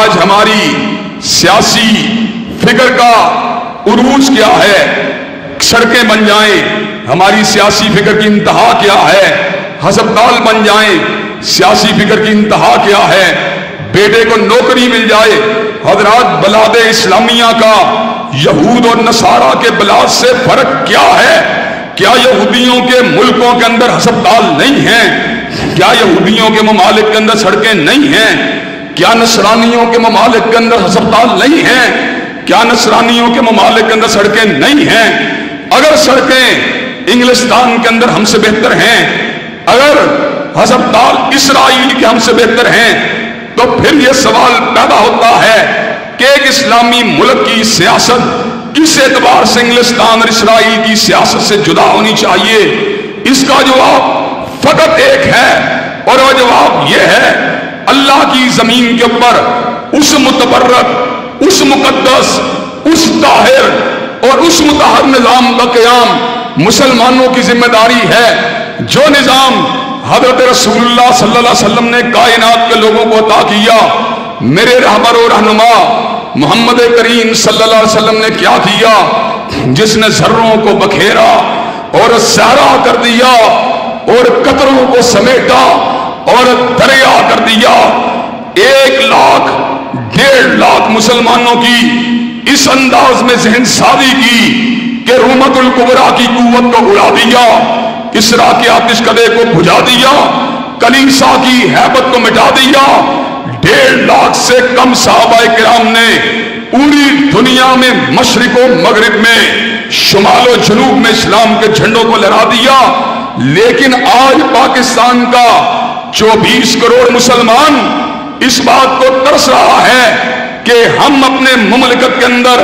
آج ہماری سیاسی فکر کا عروج کیا ہے؟ سڑکیں بن جائیں، ہماری سیاسی فکر کی انتہا کیا ہے؟ ہسپتال بن جائیں، سیاسی فکر کی انتہا کیا ہے؟ بیٹے کو نوکری مل جائے۔ حضرات، بلاد اسلامیہ کا یہود اور نصارہ کے بلاد سے فرق کیا ہے؟ کیا یہودیوں کے ملکوں کے اندر ہسپتال نہیں ہیں؟ کیا یہودیوں کے ممالک کے اندر سڑکیں نہیں ہیں؟ کیا نصرانیوں کے ممالک کے اندر ہسپتال نہیں ہیں؟ کیا نصرانیوں کے ممالک کے اندر سڑکیں نہیں ہیں؟ اگر سڑکیں انگلستان کے اندر ہم سے بہتر ہیں، اگر ہسپتال اسرائیل کے ہم سے بہتر ہیں، تو پھر یہ سوال پیدا ہوتا ہے کہ ایک اسلامی ملک کی سیاست کس اعتبار سے انگلستان اور اسرائیل کی سیاست سے جدا ہونی چاہیے؟ اس کا جواب فقط ایک ہے، اور وہ جواب یہ ہے: اللہ کی زمین کے اوپر اس متبرک، اس مقدس، اس طاہر اور اس مطہر نظام کا قیام مسلمانوں کی ذمہ داری ہے، جو نظام حضرت رسول اللہ صلی اللہ علیہ وسلم نے کائنات کے لوگوں کو عطا کیا۔ میرے رہبر و رہنما محمد کریم صلی اللہ علیہ وسلم نے کیا کیا؟ جس نے ذروں کو بکھیرا اور صحرا کر دیا اور قطروں کو سمیٹا اور دریا کر دیا۔ 1 لاکھ 1.5 لاکھ مسلمانوں کی اس انداز میں ذہن سازی کی کہ رومت الکبریٰ کی قوت کو اڑا دیا، کسریٰ کے آتش کدے کو بجھا دیا، کلیسا کی ہیبت کو مٹا دیا۔ 1.5 لاکھ سے کم صحابہ کرام نے پوری دنیا میں مشرق و مغرب میں، شمال و جنوب میں اسلام کے جھنڈوں کو لہرا دیا۔ لیکن آج پاکستان کا 24 کروڑ مسلمان اس بات کو ترس رہا ہے کہ ہم اپنے مملکت کے اندر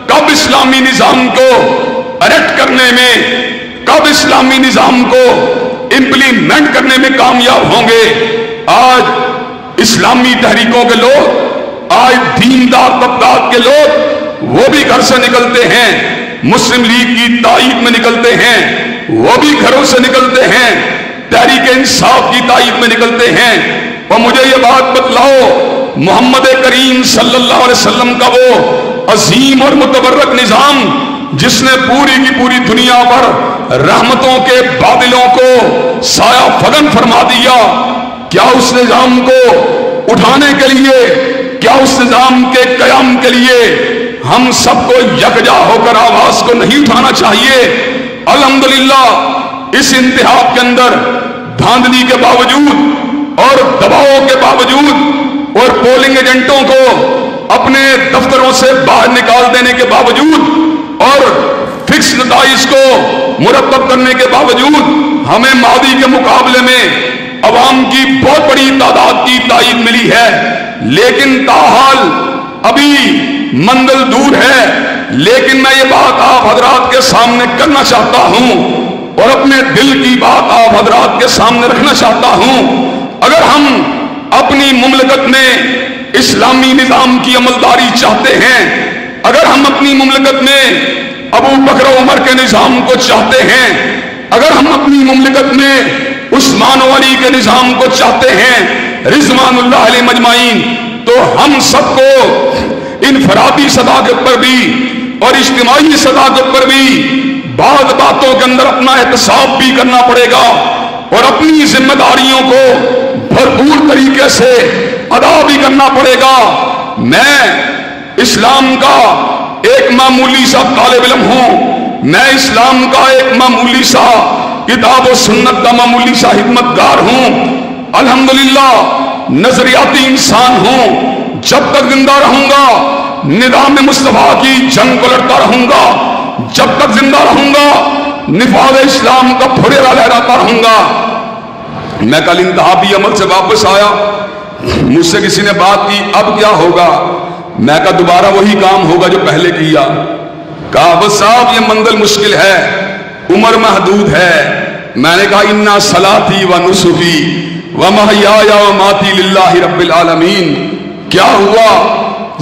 کب اسلامی نظام کو اریکٹ کرنے میں، کب اسلامی نظام کو امپلیمنٹ کرنے میں کامیاب ہوں گے۔ آج اسلامی تحریکوں کے لوگ، آج دیندار طبقات کے لوگ، وہ بھی گھر سے نکلتے ہیں، مسلم لیگ کی تائید میں نکلتے ہیں، وہ بھی گھروں سے نکلتے ہیں، تحریک انصاف کی تائید میں نکلتے ہیں۔ اور مجھے یہ بات بتلاؤ، محمد کریم صلی اللہ علیہ وسلم کا وہ عظیم اور متبرک نظام جس نے پوری کی پوری دنیا پر رحمتوں کے بادلوں کو سایہ فگن فرما دیا، کیا اس نظام کو اٹھانے کے لیے، کیا اس نظام کے قیام کے لیے ہم سب کو یکجا ہو کر آواز کو نہیں اٹھانا چاہیے؟ الحمدللہ اس انتخاب کے اندر دھاندلی کے باوجود اور دباؤ کے باوجود اور پولنگ ایجنٹوں کو اپنے دفتروں سے باہر نکال دینے کے باوجود اور فکس نتائج کو مرتب کرنے کے باوجود ہمیں ماضی کے مقابلے میں عوام کی بہت بڑی تعداد کی تائید ملی ہے۔ لیکن تاحال ابھی منزل دور ہے۔ لیکن میں یہ بات آپ حضرات کے سامنے کرنا چاہتا ہوں اور اپنے دل کی بات آپ حضرات کے سامنے رکھنا چاہتا ہوں۔ اگر ہم اپنی مملکت میں اسلامی نظام کی عملداری چاہتے ہیں، اگر ہم اپنی مملکت میں ابو بکر و عمر کے نظام کو چاہتے ہیں، اگر ہم اپنی مملکت میں عثمان و علی کے نظام کو چاہتے ہیں رضوان اللہ علیہ مجمعین، تو ہم سب کو انفرادی سطح کے اوپر بھی اور اجتماعی سطح کے اوپر بھی بعض باتوں کے اندر اپنا احتساب بھی کرنا پڑے گا اور اپنی ذمہ داریوں کو بھرپور طریقے سے ادا بھی کرنا پڑے گا۔ میں اسلام کا ایک معمولی سا طالب علم ہوں، میں اسلام کا ایک معمولی سا کتاب و سنت کا معمولی سا خدمتگار ہوں، الحمدللہ نظریاتی انسان ہوں۔ جب تک زندہ رہوں گا نظام مصطفیٰ کی جنگ کو لڑتا رہوں گا، جب تک زندہ رہوں گا نفاذ اسلام کا پھڑیرا لہراتا رہوں گا۔ میں کل انتخابی عمل سے واپس آیا، مجھ سے کسی نے بات کی اب کیا ہوگا؟ میں کہا دوبارہ وہی کام ہوگا جو پہلے کیا۔ کہا بس صاحب یہ منزل مشکل ہے، عمر محدود ہے۔ میں نے کہا انا صلاتی و نسکی و محیایا و ماتی للہ رب العالمین۔ کیا ہوا؟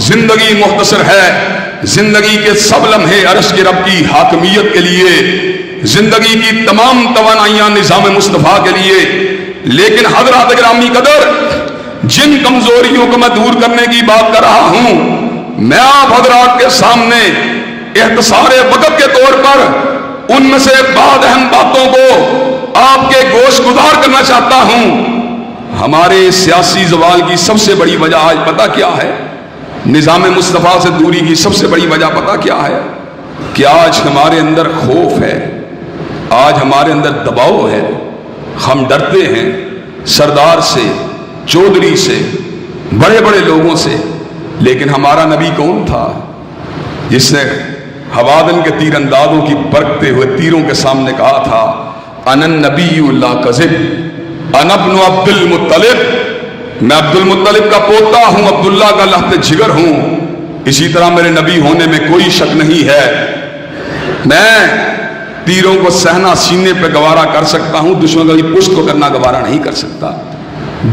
زندگی مختصر ہے، زندگی کے سب لمحے عرش کے رب کی حاکمیت کے لیے، زندگی کی تمام توانائیاں نظام مصطفیٰ کے لیے۔ لیکن حضرات گرامی قدر، جن کمزوریوں کو میں دور کرنے کی بات کر رہا ہوں، میں آپ حضرات کے سامنے اختصار وقت کے طور پر ان میں سے بعض اہم باتوں کو آپ کے گوش گزار کرنا چاہتا ہوں۔ ہمارے سیاسی زوال کی سب سے بڑی وجہ آج پتہ کیا ہے؟ نظام مصطفیٰ سے دوری کی سب سے بڑی وجہ پتہ کیا ہے؟ کہ آج ہمارے اندر خوف ہے، آج ہمارے اندر دباؤ ہے، ہم ڈرتے ہیں سردار سے، چودھری سے، بڑے بڑے لوگوں سے۔ لیکن ہمارا نبی کون تھا جس نے ہوادن کے تیر اندازوں کی برکتے ہوئے تیروں کے سامنے کہا تھا انا النبی لا کذب انا ابن عبد المطلب، میں عبد المطلب کا پوتا ہوں، عبداللہ کا لحد جگر ہوں، اسی طرح میرے نبی ہونے میں کوئی شک نہیں ہے۔ میں تیروں کو سہنا سینے پہ گوارا کر سکتا ہوں، دشمن کی پشت کو کرنا گوارا نہیں کر سکتا۔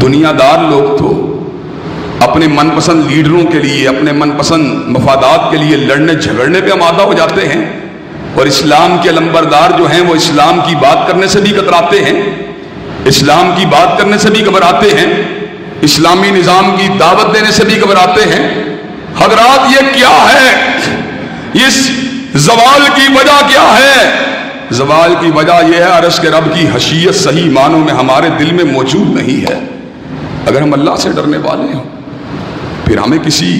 دنیا دار لوگ تو اپنے من پسند لیڈروں کے لیے، اپنے من پسند مفادات کے لیے لڑنے جھگڑنے پہ آمادہ ہو جاتے ہیں، اور اسلام کے علمبردار جو ہیں وہ اسلام کی بات کرنے سے بھی کتراتے ہیں، اسلام کی بات کرنے سے بھی گھبراتے ہیں، اسلامی نظام کی دعوت دینے سے بھی گھبراتے ہیں۔ حضرات یہ کیا ہے؟ اس زوال کی وجہ کیا ہے؟ زوال کی وجہ یہ ہے عرش کے رب کی حشیت صحیح معنوں میں ہمارے دل میں موجود نہیں ہے۔ اگر ہم اللہ سے ڈرنے والے ہوں، پھر ہمیں کسی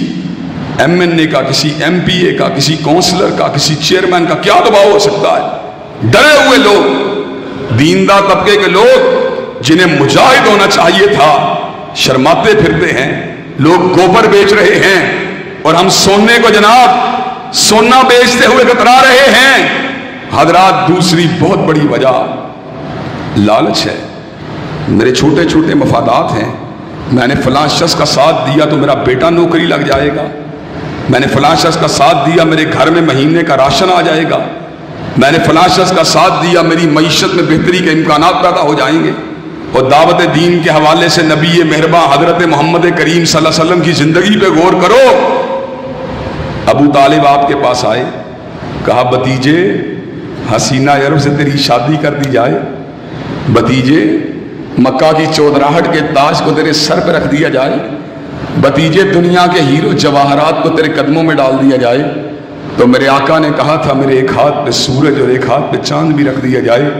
ایم این اے کا، کسی ایم پی اے کا، کسی کونسلر کا، کسی چیئرمین کا کیا دباؤ ہو سکتا ہے؟ ڈرے ہوئے لوگ، دیندار طبقے کے لوگ جنہیں مجاہد ہونا چاہیے تھا، شرماتے پھرتے ہیں، لوگ گوبر بیچ رہے ہیں، اور ہم سونے کو جناب سونا بیچتے ہوئے کترا رہے ہیں۔ حضرات دوسری بہت بڑی وجہ لالچ ہے۔ میرے چھوٹے چھوٹے مفادات ہیں، میں نے فلاں شخص کا ساتھ دیا تو میرا بیٹا نوکری لگ جائے گا، میں نے فلاں شخص کا ساتھ دیا میرے گھر میں مہینے کا راشن آ جائے گا، میں نے فلاں شخص کا ساتھ دیا میری معیشت میں بہتری کے امکانات پیدا ہو جائیں گے۔ اور دعوت دین کے حوالے سے نبی مہرباں حضرت محمد کریم صلی اللہ علیہ وسلم کی زندگی پہ غور کرو۔ ابو طالب آپ کے پاس آئے، کہا بھتیجے حسینہ عرب سے تیری شادی کر دی جائے، بھتیجے مکہ کی چودراہٹ کے تاج کو تیرے سر پہ رکھ دیا جائے، بھتیجے دنیا کے ہیرو جواہرات کو تیرے قدموں میں ڈال دیا جائے۔ تو میرے آقا نے کہا تھا میرے ایک ہاتھ پہ سورج اور ایک ہاتھ پہ چاند بھی رکھ دیا جائے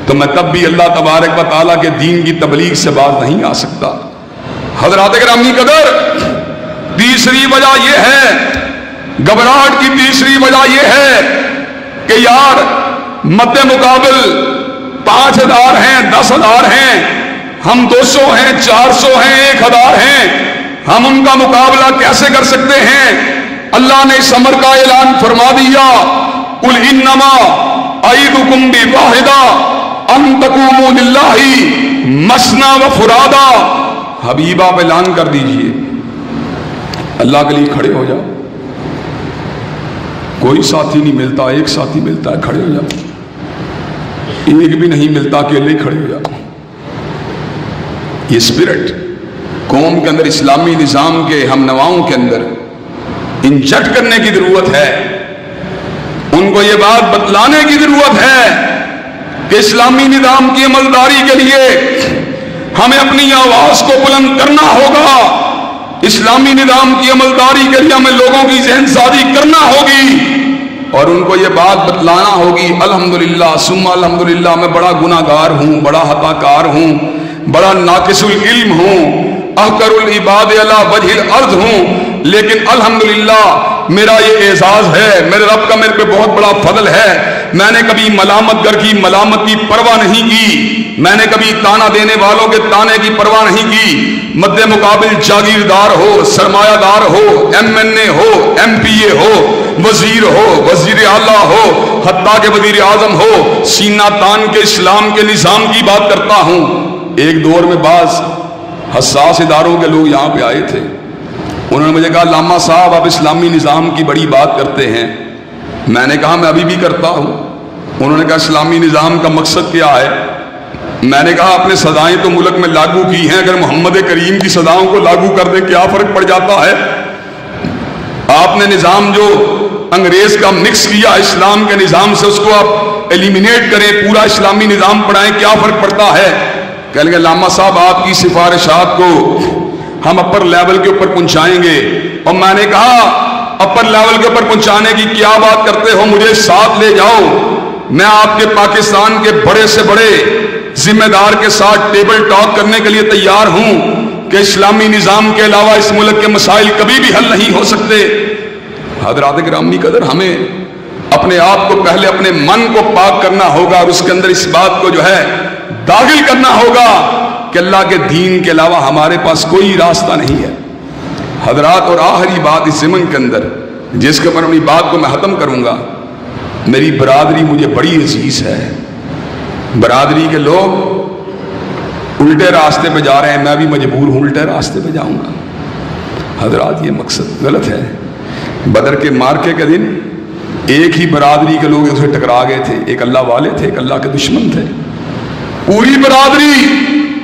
تو میں تب بھی اللہ تبارک و تعالیٰ کے دین کی تبلیغ سے باز نہیں آ سکتا۔ حضرات گرامی قدر، تیسری وجہ یہ ہے، گھبراہٹ کی تیسری وجہ یہ ہے کہ یار مد مقابل 5000 ہیں، 10,000 ہیں، ہم 200 ہیں، 400 ہیں، 1000 ہیں، ہم ان کا مقابلہ کیسے کر سکتے ہیں؟ اللہ نے اس امر کا اعلان فرما دیا، قل انما اعیدکم بواحدہ ان تقوموا للہ مثنی و فرادا۔ حبیب آپ اعلان کر دیجئے، اللہ کے لیے کھڑے ہو جاؤ، کوئی ساتھی نہیں ملتا، ایک ساتھی ملتا ہے، کھڑے ہو جاؤ، ایک بھی نہیں ملتا، اکیلے ہی کھڑے ہو جاؤ۔ یہ اسپرٹ قوم کے اندر، اسلامی نظام کے ہم نواؤں کے اندر انجیکٹ کرنے کی ضرورت ہے، ان کو یہ بات بتلانے کی ضرورت ہے کہ اسلامی نظام کی عملداری کے لیے ہمیں اپنی آواز کو بلند کرنا ہوگا، اسلامی نظام کی عملداری کے لیے ہمیں لوگوں کی ذہن سازی کرنا ہوگی، اور ان کو یہ بات بتلانا ہوگی الحمدللہ ثم الحمدللہ میں بڑا گناہ گار ہوں، بڑا خطا کار ہوں، بڑا ناقص العلم ہوں، احقر العباد علی وجہ الارض ہوں، لیکن الحمدللہ میرا یہ اعزاز ہے، میرے رب کا میرے پہ بہت بڑا فضل ہے، میں نے کبھی ملامت گر کی ملامت کی پرواہ نہیں کی، میں نے کبھی تانا دینے والوں کے تانے کی پرواہ نہیں کی۔ مد مقابل جاگیردار ہو، سرمایہ دار ہو، ایم این اے ہو، ایم پی اے ہو، وزیر ہو، وزیر اعلیٰ ہو، حتیٰ کہ وزیر اعظم ہو، سینہ تان کے اسلام کے نظام کی بات کرتا ہوں۔ ایک دور میں بعض حساس اداروں کے لوگ یہاں پہ آئے تھے، انہوں نے مجھے کہا لاما صاحب آپ اسلامی نظام کی بڑی بات کرتے ہیں۔ میں نے کہا میں ابھی بھی کرتا ہوں۔ انہوں نے کہا اسلامی نظام کا مقصد کیا ہے؟ میں نے کہا آپ نے سزائیں تو ملک میں لاگو کی ہیں، اگر محمد کریم کی سزاؤں کو لاگو کر دیں کیا فرق پڑ جاتا ہے؟ آپ نے نظام جو انگریز کا مکس کیا اسلام کے نظام سے، اس کو آپ ایلیمینیٹ کریں، پورا اسلامی نظام پڑھائیں، کیا فرق پڑتا ہے؟ کہنے لگے لاما صاحب آپ کی سفارشات کو ہم اپر لیول کے اوپر پہنچائیں گے۔ اور میں نے کہا اپر لیول کے اوپر پہنچانے کی کیا بات کرتے ہو، مجھے ساتھ لے جاؤ، میں آپ کے پاکستان کے بڑے سے بڑے ذمہ دار کے ساتھ ٹیبل ٹاک کرنے کے لیے تیار ہوں کہ اسلامی نظام کے علاوہ اس ملک کے مسائل کبھی بھی حل نہیں ہو سکتے۔ حضرات گرامی قدر، ہمیں اپنے آپ کو پہلے اپنے من کو پاک کرنا ہوگا اور اس کے اندر اس بات کو جو ہے داخل کرنا ہوگا کہ اللہ کے دین کے علاوہ ہمارے پاس کوئی راستہ نہیں ہے۔ حضرات، اور آخری بات اس ضمن کے اندر جس کے اوپر اپنی بات کو میں ختم کروں گا، میری برادری مجھے بڑی عزیز ہے۔ برادری کے لوگ الٹے راستے پہ جا رہے ہیں، میں بھی مجبور ہوں الٹے راستے پہ جاؤں گا۔ حضرات، یہ مقصد غلط ہے۔ بدر کے مارکے کے دن ایک ہی برادری کے لوگ اسے ٹکرا گئے تھے، ایک اللہ والے تھے، ایک اللہ کے دشمن تھے۔ پوری برادری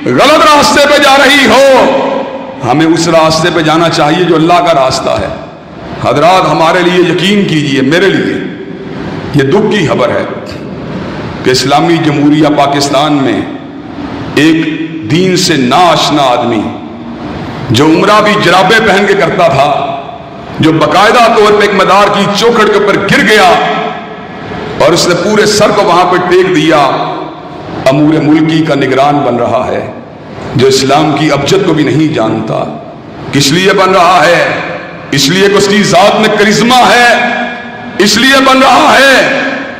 غلط راستے پہ جا رہی ہو، ہمیں اس راستے پہ جانا چاہیے جو اللہ کا راستہ ہے۔ حضرات، ہمارے لیے یقین کیجئے، میرے لیے یہ دکھ کی خبر ہے کہ اسلامی جمہوریہ پاکستان میں ایک دین سے ناآشنا آدمی جو عمرہ بھی جرابے پہن کے کرتا تھا، جو باقاعدہ طور پہ ایک مدار کی چوکھٹ کے اوپر گر گیا اور اس نے پورے سر کو وہاں پہ ٹیک دیا، امور ملکی کا نگران بن رہا ہے، جو اسلام کی ابجد کو بھی نہیں جانتا۔ کس لیے بن رہا ہے؟ اس لیے کہ اس کی ذات میں کرشمہ ہے، اس لیے بن رہا ہے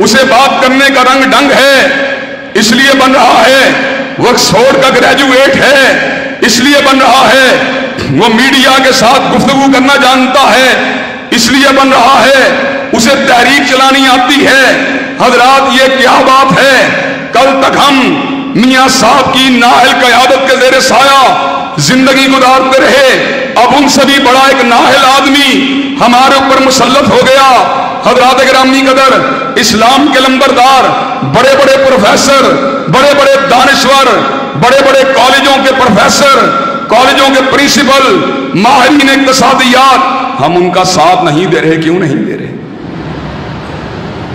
اسے بات کرنے کا رنگ ڈنگ ہے، اس لیے بن رہا ہے وہ آکسفورڈ کا گریجویٹ ہے، اس لیے بن رہا ہے وہ میڈیا کے ساتھ گفتگو کرنا جانتا ہے، اس لیے بن رہا ہے اسے تحریک چلانی آتی ہے۔ حضرات، یہ کیا بات ہے؟ کل تک ہم میاں صاحب کی نااہل قیادت کے زیر سایہ زندگی گزارتے رہے، اب ان سے بھی بڑا ایک نااہل آدمی ہمارے اوپر مسلط ہو گیا۔ حضرات گرامی قدر، اسلام کے لمبردار، بڑے بڑے پروفیسر، بڑے بڑے دانشور، بڑے بڑے کالجوں کے پروفیسر، کالجوں کے پرنسپل، ماہرین اقتصادیات، ہم ان کا ساتھ نہیں دے رہے۔ کیوں نہیں دے رہے؟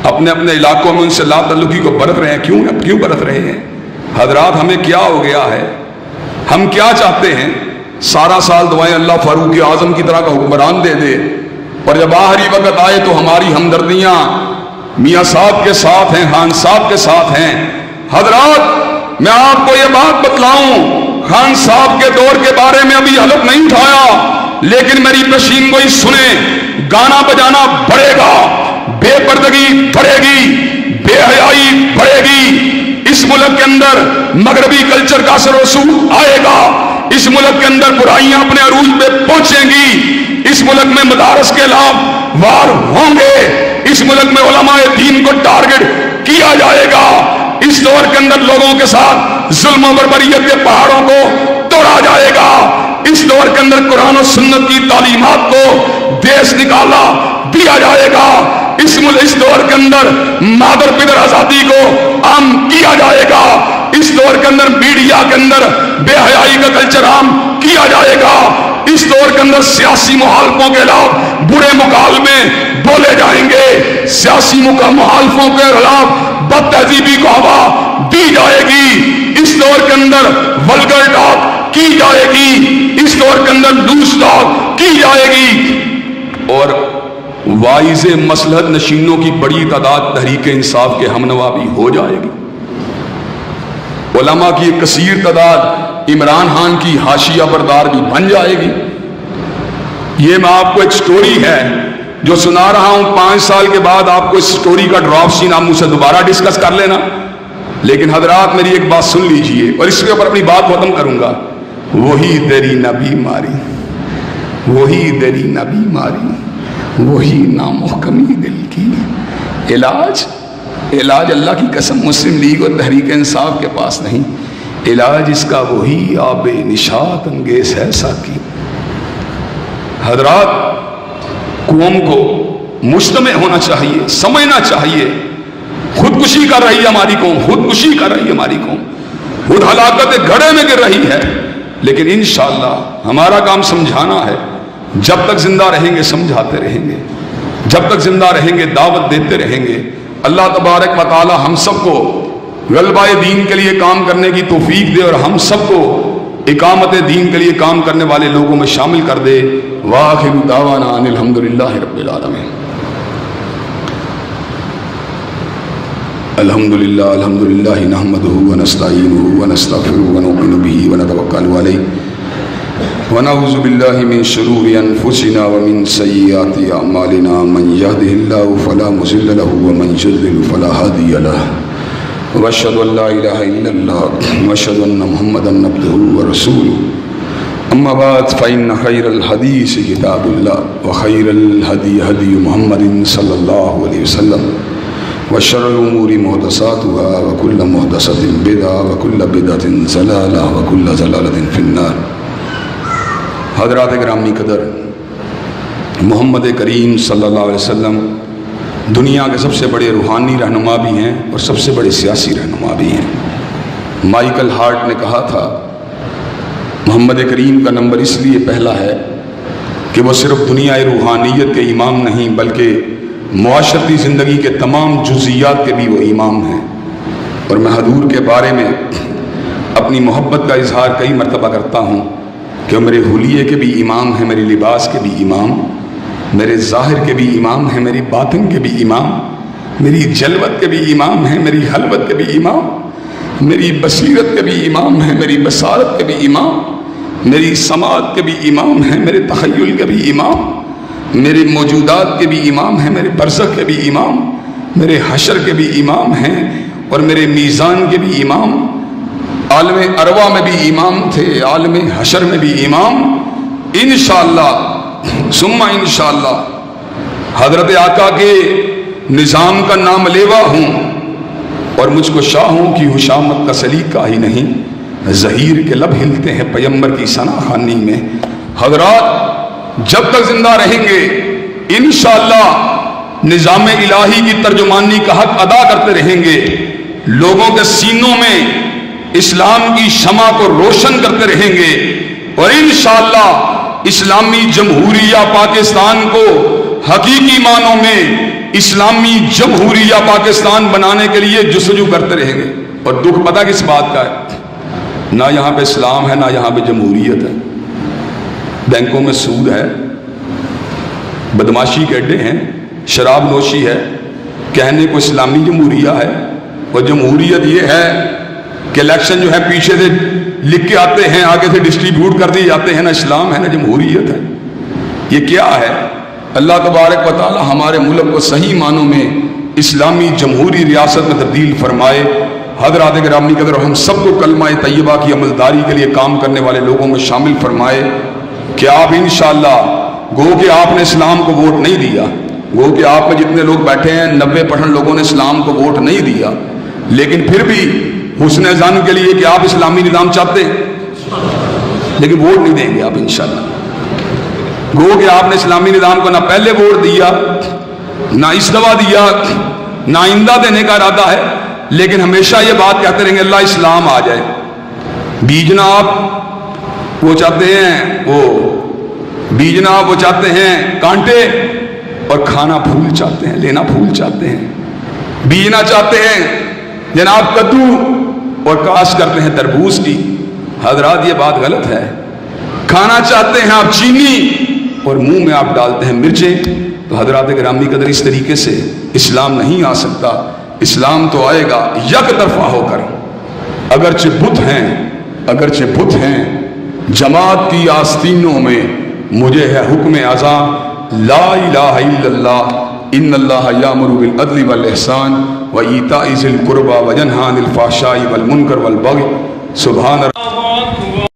اپنے اپنے علاقوں میں ان سے لا تعلقی کو برت رہے ہیں۔ کیوں برت رہے ہیں؟ حضرات، ہمیں کیا ہو گیا ہے؟ ہم کیا چاہتے ہیں؟ سارا سال دعائیں اللہ فاروق اعظم کی طرح کا حکمران دے دے، اور جب آخری وقت آئے تو ہماری ہمدردیاں میاں صاحب کے ساتھ ہیں، خان صاحب کے ساتھ ہیں۔ حضرات، میں آپ کو یہ بات بتلاؤں، خان صاحب کے دور کے بارے میں ابھی حلف نہیں اٹھایا، لیکن میری پیشین گوئی سنیں، گانا بجانا بڑھے گا، بے پردگی بڑھے گی، بے حیائی بڑھے گی، اس ملک کے اندر مغربی کلچر کا اثر و رسوخ آئے گا، اس ملک کے اندر برائیاں اپنے عروج پہ پہنچیں گی، اس ملک میں مدارس کے خلاف وار ہوں گے، اس ملک میں علماء دین کو ٹارگٹ کیا جائے گا، اس دور کے اندر لوگوں کے ساتھ ظلم و بربریت کے پہاڑوں کو توڑا جائے گا، اس دور کے اندر قرآن و سنت کی تعلیمات کو دیش نکالا دیا جائے گا، اس دور کے اندر مادر پدر آزادی کو عام کیا جائے گا، اس دور کے اندر میڈیا کے اندر بے حیائی کا کلچر عام کیا جائے گا، اس دور کے اندر سیاسی مخالفوں کے خلاف برے مکالمے بولے جائیں گے، سیاسی مخالفوں کے خلاف بد تہذیبی کو ہوا دی جائے گی، اس دور کے اندر ولگر ٹاک کی جائے گی، اس دور کے اندر لوز ٹاک کی جائے گی، اور وائز مصلحت نشینوں کی بڑی تعداد تحریک انصاف کے ہمنوا بھی ہو جائے گی، علماء کی ایک کثیر تعداد عمران خان کی حاشیہ بردار بھی بن جائے گی۔ یہ میں آپ کو ایک سٹوری ہے جو سنا رہا ہوں، 5 سال کے بعد آپ کو اس سٹوری کا ڈراپ سین آپ مجھ سے دوبارہ ڈسکس کر لینا، لیکن حضرات میری ایک بات سن لیجئے اور اس کے اوپر اپنی بات ختم کروں گا۔ وہی تیری نبی ماری، وہی تیری نبی ماری، وہی نامحکمی دل کی، علاج اللہ کی قسم مسلم لیگ اور تحریک انصاف کے پاس نہیں، علاج اس کا وہی آب نشاط انگیز ہے ساقی۔ حضرات، قوم کو مجتمع ہونا چاہیے، سمجھنا چاہیے، خودکشی کر رہی ہے ہماری قوم، خودکشی کر رہی ہے ہماری قوم، خود ہلاکت گھڑے میں گر رہی ہے، لیکن انشاءاللہ ہمارا کام سمجھانا ہے، جب تک زندہ رہیں گے سمجھاتے رہیں گے، جب تک زندہ رہیں گے دعوت دیتے رہیں گے۔ اللہ تبارک و تعالی ہم سب کو غلبہ دین کے لیے کام کرنے کی توفیق دے اور ہم سب کو اقامت دین کے لیے کام کرنے والے لوگوں میں شامل کر دے۔ وآخر دعوانا ان الحمدللہ رب العالمین۔ الحمدللہ نحمدہ ونستعینہ ونستغفرہ ونؤمن بہ ونتوکل علیہ ونعوذ باللہ من شرور انفسنا ومن سیئات اعمالنا من یہدہ اللہ فلا مضل لہ ومن یضلل فلا ہادی لہ واشہد ان لا الہ الا اللہ واشہد ان محمدا عبدہ ورسولہ اما بعد فإن خیر الحدیث کتاب اللہ وخیر الہدی ہدی محمد صلی اللہ علیہ وسلم وشر الامور محدثاتها وكل محدثۃ بدعۃ وكل بدعۃ ضلالہ وكل ضلالۃ فی النار۔ حضرات گرامی قدر، محمد کریم صلی اللہ علیہ وسلم دنیا کے سب سے بڑے روحانی رہنما بھی ہیں اور سب سے بڑے سیاسی رہنما بھی ہیں۔ مائیکل ہارٹ نے کہا تھا محمد کریم کا نمبر اس لیے پہلا ہے کہ وہ صرف دنیا روحانیت کے امام نہیں بلکہ معاشرتی زندگی کے تمام جزئیات کے بھی وہ امام ہیں۔ اور میں حضور کے بارے میں اپنی محبت کا اظہار کئی مرتبہ کرتا ہوں کہ وہ میرے حلیے کے بھی امام ہیں، میرے لباس کے بھی امام، میرے ظاہر کے بھی امام ہیں، میری باطن کے بھی امام، میری جلوت کے بھی امام ہیں، میری حلوت کے بھی امام، میری بصیرت کے بھی امام ہیں، میری بصارت کے بھی امام، میری سماعت کے بھی امام ہیں، میرے تخیل کے بھی امام، میرے موجودات کے بھی امام ہیں، میرے برزخ کے بھی امام، میرے حشر کے بھی امام ہیں اور میرے میزان کے بھی امام، عالم ارواح میں بھی امام تھے، عالم حشر میں بھی امام۔ انشاءاللہ ثم انشاءاللہ حضرت آقا کے نظام کا نام لیوا ہوں اور مجھ کو شاہوں کی حشامت کا سلیقہ ہی نہیں، ظہیر کے لب ہلتے ہیں پیمبر کی ثنا خوانی میں۔ حضرات جب تک زندہ رہیں گے انشاءاللہ نظام الہی کی ترجمانی کا حق ادا کرتے رہیں گے، لوگوں کے سینوں میں اسلام کی شمع کو روشن کرتے رہیں گے اور انشاءاللہ اسلامی جمہوریہ پاکستان کو حقیقی معنوں میں اسلامی جمہوریہ پاکستان بنانے کے لیے جستجو کرتے رہیں گے۔ اور دکھ پتہ کس بات کا ہے؟ نہ یہاں پہ اسلام ہے، نہ یہاں پہ جمہوریت ہے، بینکوں میں سود ہے، بدماشی کے اڈے ہیں، شراب نوشی ہے، کہنے کو اسلامی جمہوریہ ہے اور جمہوریت یہ ہے کہ الیکشن جو ہے پیچھے سے لکھ کے آتے ہیں، آگے سے ڈسٹریبیوٹ کر دیے جاتے ہیں، نہ اسلام ہے نہ جمہوریت ہے۔ یہ کیا ہے؟ اللہ تبارک و تعالی ہمارے ملک کو صحیح معنوں میں اسلامی جمہوری ریاست میں تبدیل فرمائے۔ حضرات گرامی قدر، ہم سب کو کلمہ طیبہ کی عملداری کے لیے کام کرنے والے لوگوں میں شامل فرمائے کہ آپ انشاءاللہ گو کہ آپ نے اسلام کو ووٹ نہیں دیا، گو کہ آپ میں جتنے لوگ بیٹھے ہیں 90% لوگوں نے اسلام کو ووٹ نہیں دیا، لیکن پھر بھی حسن ظن کے لیے کہ آپ اسلامی نظام چاہتے ہیں لیکن ووٹ نہیں دیں گے آپ انشاءاللہ۔ گو کہ آپ نے اسلامی نظام کو نہ پہلے ووٹ دیا، نہ اس دفعہ دیا، نہ آئندہ دینے کا ارادہ ہے، لیکن ہمیشہ یہ بات کہتے رہیں گے اللہ اسلام آ جائے۔ بیجنا آپ وہ چاہتے ہیں، بیجنا وہ چاہتے ہیں کانٹے اور کھانا پھول چاہتے ہیں، لینا پھول چاہتے ہیں۔ بیجنا چاہتے ہیں جناب کدو اور کاشت کرتے ہیں تربوز کی۔ حضرات یہ بات غلط ہے۔ کھانا چاہتے ہیں آپ چینی اور منہ میں آپ ڈالتے ہیں مرچیں۔ تو حضرات گرامی قدر اس طریقے سے اسلام نہیں آ سکتا۔ اسلام تو آئے گا یک طرفہ ہو کر، اگرچہ بت ہیں جماعت کی آستینوں میں، مجھے ہے حکم اعظم لا الہ الا اللہ ان اللہ یامر بالعدل والاحسان وایتاء ذی القربی وینہی عن الفحشاء والمنکر والبغی۔ سبحان اللہ۔